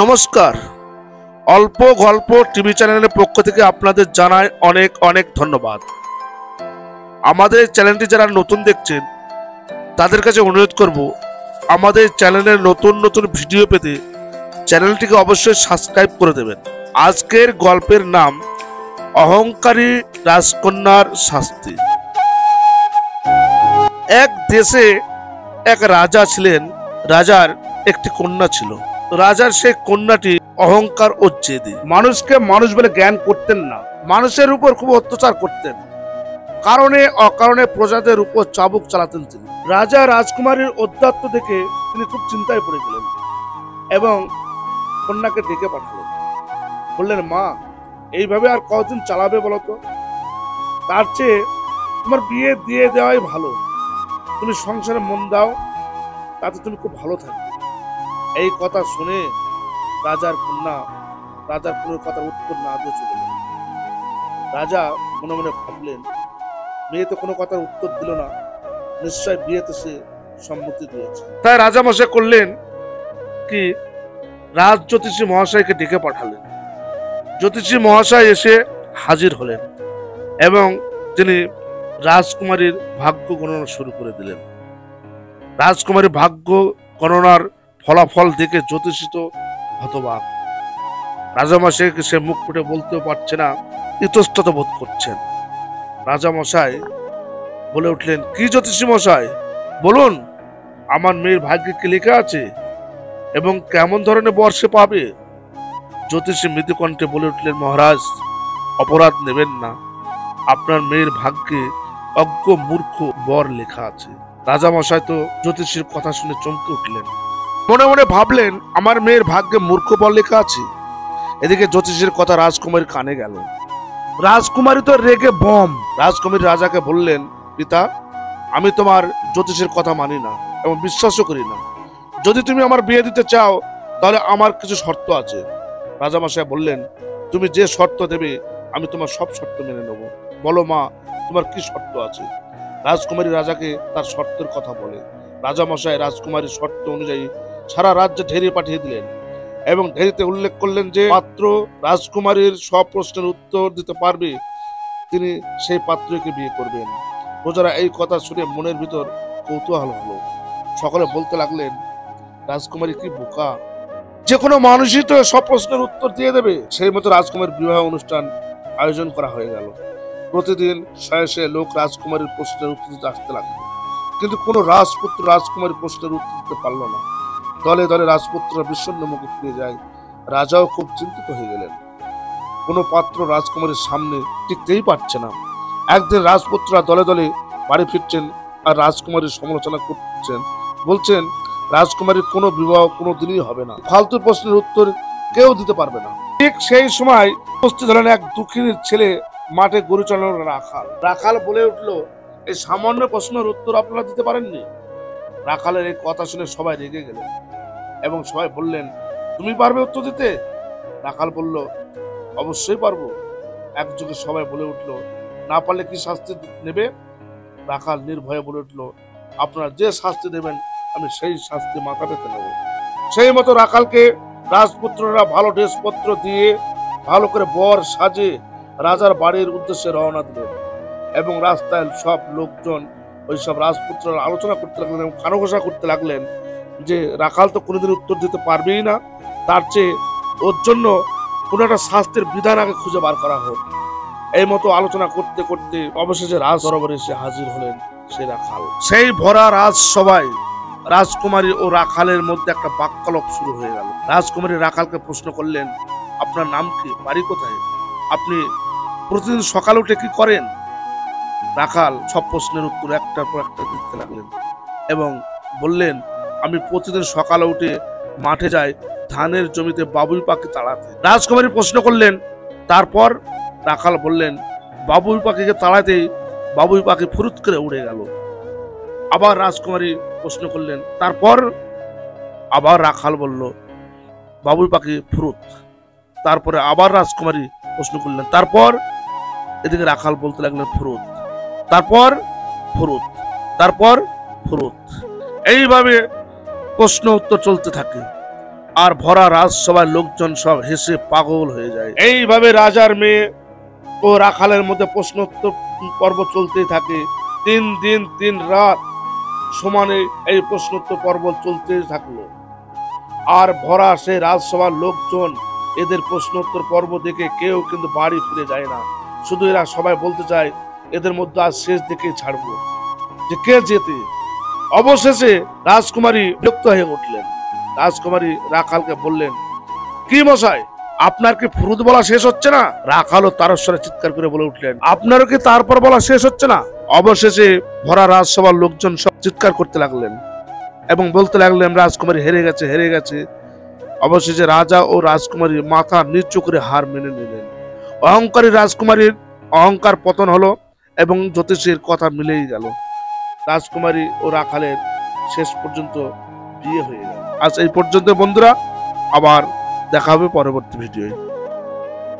নমস্কার। অল্প গল্প টিভি চ্যানেলের পক্ষ থেকে আপনাদের জানাই অনেক অনেক ধন্যবাদ। আমাদের চ্যানেলটি যারা নতুন দেখছেন তাদের কাছে অনুরোধ করব, আমাদের চ্যানেলের নতুন নতুন ভিডিও পেতে চ্যানেলটিকে অবশ্যই সাবস্ক্রাইব করে দেবেন। আজকের গল্পের নাম অহংকারী রাজকন্যার শাস্তি। এক দেশে এক রাজা ছিলেন। রাজার একটি কন্যা ছিল। রাজার সেই কন্যাটি অহংকার ও জেদি। মানুষকে মানুষ বলে জ্ঞান করতেন না, মানুষের উপর খুব অত্যাচার করতেন। কারণে অকারণে প্রজাদের উপর চাবুক চালাতেন তিনি। রাজা রাজকুমারীর ঔদ্ধত্য দেখে তিনি খুব চিন্তায় পড়ে গেলেন এবং কন্যাকে ডেকে পাঠালেন। বললেন, মা, এইভাবে আর কতদিন চালাবে বলতো? তার চেয়ে তোমার বিয়ে দিয়ে দেওয়াই ভালো। তুমি সংসারে মন দাও, তাতে তুমি খুব ভালো থাকবে। এই কথা শুনে রাজার কোনো কথার উত্তর না দিয়ে চলে গেল। রাজা মনে মনে ভাবলেন, মেয়ে তো কোনো কথার উত্তর দিল না, নিশ্চয় বিয়েতে সে সম্মতি দিয়েছে। তাই রাজা মশাই করলেন কি, রাজ জ্যোতিষী মহাশয়কে ডেকে পাঠালেন। জ্যোতিষী মহাশয় এসে হাজির হলেন এবং তিনি রাজকুমারীর ভাগ্য গণনা শুরু করে দিলেন। রাজকুমারীর ভাগ্য গণনার ফলাফল দেখে জ্যোতিষী তো হতবাক। রাজামশাইকে সে মুখ ফুটে বলতেও পারছে না, ইতস্তত বোধ করছেন। রাজামশাই বলে উঠলেন, কি জ্যোতিষী মশাই, বলুন, আমার মেয়ের ভাগ্যে কি লেখা আছে এবং কেমন ধরনের বর সে পাবে? জ্যোতিষী মৃদু কণ্ঠে বলে উঠলেন, মহারাজ, অপরাধ নেবেন না, আপনার মেয়ের ভাগ্যে অজ্ঞ মূর্খ বর লেখা আছে। রাজামশাই তো জ্যোতিষীর কথা শুনে চমকে উঠলেন। মনে মনে ভাবলেন, আমার মেয়ের ভাগ্যে মূর্খ বর লেখা আছে। এদিকে জ্যোতিষীর কথা রাজকুমারীর কানে গেল। রাজকুমারী তো রেগে বম। রাজকুমারী রাজাকে বললেন, পিতা, আমি তোমার জ্যোতিষীর কথা মানি না এবং বিশ্বাসও করি না। যদি তুমি আমার বিয়ে দিতে চাও তাহলে আমার কিছু শর্ত আছে। রাজামশাই বললেন, তুমি যে শর্ত দেবে আমি তোমার সব শর্ত মেনে নেব। বলো মা, তোমার কি শর্ত আছে? রাজকুমারী রাজাকে তার শর্তের কথা বলে। রাজামশাই রাজকুমারীর শর্ত অনুযায়ী সারা রাজ্যে ঢেরি পাঠিয়ে দিলেন এবং ঢেরিতে উল্লেখ করলেন যে পাত্র রাজকুমারীর সব প্রশ্নের উত্তর দিতে পারবে তিনি সেই পাত্রকে বিয়ে করবেন। প্রজারা এই কথা শুনে মনের ভিতর কৌতূহল হলো। সকলে বলতে লাগলেন, রাজকুমারী কি বোকা, যে কোনো মানুষই তো সব প্রশ্নের উত্তর দিয়ে দেবে। সেই মতো রাজকুমারীর বিবাহ অনুষ্ঠান আয়োজন করা হয়ে গেল। প্রতিদিন শয়ে শয়ে লোক রাজকুমারীর প্রশ্নের উত্তর দিতে আসতে লাগলো, কিন্তু কোনো রাজপুত্র রাজকুমারীর প্রশ্নের উত্তর দিতে পারল না। দলে দলে রাজপুত্ররা বিষণ্ণ মুখে ফিরে যায়। রাজাও খুব চিন্তিত হয়ে গেলেন। কোনো পাত্র রাজকুমারীর সামনে টিকতেই পারছে না। একদিন রাজপুত্ররা দলে দলে বাড়ি ফিরছেন আর রাজকুমারীর সমালোচনা করছেন। বলছেন, রাজকুমারীর কোনো বিবাহ কোনো দিনই হবে না, ফালতু প্রশ্নের উত্তর কেউ দিতে পারবে না। ঠিক সেই সময় উপস্থিত হলেন এক দুঃখিনীর ছেলে, মাঠে গরু চালানো রাখাল। রাখাল বলে উঠলো, এই সামান্য প্রশ্নের উত্তর আপনারা দিতে পারেননি? রাখালের এই কথা শুনে সবাই রেগে গেলেন এবং সবাই বললেন, তুমি পারবে উত্তর দিতে? রাখাল বলল, অবশ্যই পারবো। একযোগে সবাই বলে উঠলো, না পারলে কি শাস্তি নেবে? রাখাল নির্ভয়ে বলে উঠলো, আপনারা যে শাস্তি দেবেন আমি সেই শাস্তি মাথা পেতে নেব। সেই মতো রাখালকে রাজপুত্ররা ভালো ড্রেসপত্র দিয়ে ভালো করে বর সাজে রাজার বাড়ির উদ্দেশ্যে রওনা দিলেন এবং রাস্তায় সব লোকজন ওইসব রাজপুত্ররা আলোচনা করতে লাগলেন এবং খানঘোষা করতে লাগলেন যে রাখাল তো কোনোদিন উত্তর দিতে পারবেই না, তার চেয়ে ওর জন্য কোনো একটা শাস্তির বিধান আগে খুঁজে বার করা হোক। এই মতো আলোচনা করতে করতে অবশেষে রাজ দরবারে এসে হাজির হলেন সেই রাখাল। সেই ভরা রাজ সভায় রাজকুমারী ও রাখালের মধ্যে একটা বাক্যালাপ শুরু হয়ে গেল। রাজকুমারী রাখালকে প্রশ্ন করলেন, আপনার নাম কি, বাড়ি কোথায়, আপনি প্রতিদিন সকালে উঠে কি করেন? রাখাল সব প্রশ্নের উত্তর একটার পর একটা দিতে লাগলেন এবং বললেন, আমি প্রতিদিন সকালে উঠে মাঠে যাই ধানের জমিতে বাবুই পাখি তাড়াতে। রাজকুমারী প্রশ্ন করলেন, তারপর? রাখাল বললেন, বাবুই পাখিকে তাড়াতেই বাবুই পাখি ফুরুত করে উড়ে গেল। আবার রাজকুমারী প্রশ্ন করলেন, তারপর? আবার রাখাল বলল, বাবুই পাখি ফুরুত। তারপরে আবার রাজকুমারী প্রশ্ন করলেন, তারপর? এদিকে রাখাল বলতে লাগলেন, ফুরুত। তারপর? ফুরুত। তারপর? ফুরুত। এইভাবে প্রশ্ন উত্তর চলতে থাকে। আর ভরা রাজসভার লোকজন সব হেসে পাগল হয়ে যায়। এইভাবে রাজার মেয়ে ও রাখালের মধ্যে প্রশ্নোত্তর পর্ব চলতেই থাকে। 3 দিন 3 রাত সমানে এই প্রশ্নোত্তর পর্ব চলতেই থাকলো। আর ভরা সে রাজসভার লোকজন এদের প্রশ্নোত্তর পর্ব দেখে কেউ কিন্তু বাড়ি ফিরে যায় না। শুধু এরা সবাই বলতে চায় এদের মধ্যে আজ শেষ দিকেই ছাড়বো যে কে জেতে। অবশেষে রাজকুমারী বিরক্ত হয়ে উঠলেন। রাজকুমারী রাখালকে বললেন, কি মশাই, আপনার কি ফুরুত বলা শেষ হচ্ছে না? রাখালও তারস্বরে চিৎকার করে বলে উঠলেন, আপনারও কি তারপর বলা শেষ হচ্ছে না? অবশেষে ভরা রাজসভার লোকজন সব চিৎকার করতে লাগলেন এবং বলতে লাগলেন রাজকুমারী হেরে গেছে, হেরে গেছে। অবশেষে রাজা ও রাজকুমারী মাথা নিচু করে হার মেনে নিলেন। অহংকারী রাজকুমারীর অহংকার পতন হলো এবং জ্যোতিষীর কথা মিলেই গেল। রাজকুমারী ও রাখালের শেষ পর্যন্ত বিয়ে হয়ে গেল। আজ এই পর্যন্ত বন্ধুরা, আবার দেখা হবে পরবর্তী ভিডিওয়ে।